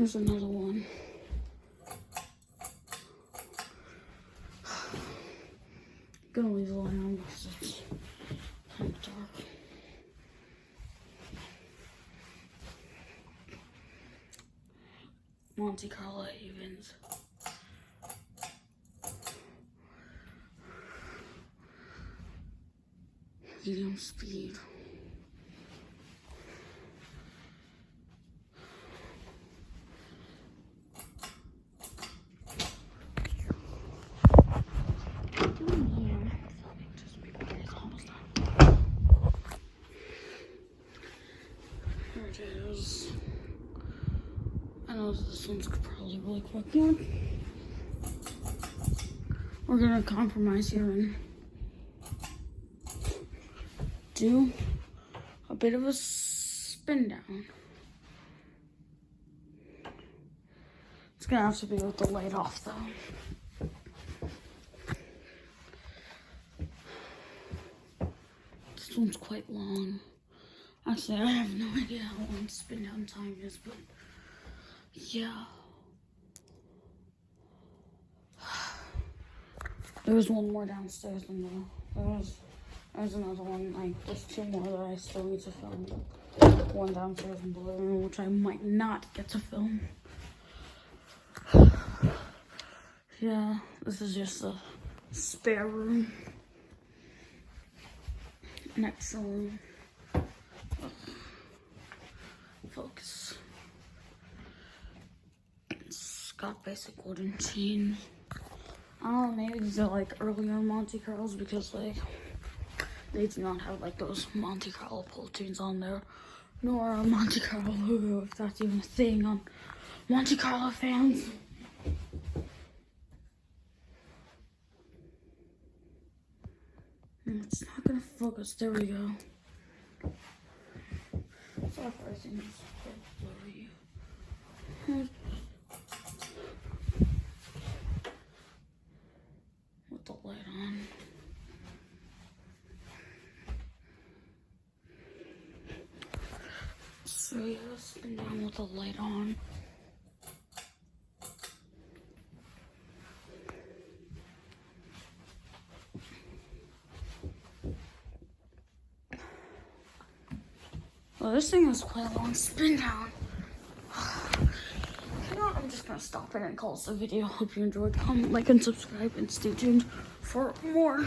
There's another one. I'm gonna leave the light on because it's kind of dark. Monte Carlo evens. Medium speed. Here it is. I know this one's probably really quick. Yeah. We're gonna compromise here and do a bit of a spin down. It's gonna have to be with the light off though. This one's quite long. Actually, I have no idea how long spin down time is, but yeah. There was one more downstairs in there. There's another one, like, there's two more that I still need to film. One downstairs in the living room, which I might not get to film. Yeah, this is just a spare room. An extra room. Focus. It's got basic wooden chains. I don't know, maybe these are like earlier Monte Carlos because like they do not have like those Monte Carlo pull chains on there, nor a Monte Carlo logo, if that's even a thing on Monte Carlo fans. It's not gonna focus. There we go. Sorry for everything is blurry. With the light on. So yeah, spin down with the light on. Well, this thing is quite a long spin down. You know what? I'm just gonna stop it and call this a video. Hope you enjoyed. Comment, like, and subscribe, and stay tuned for more.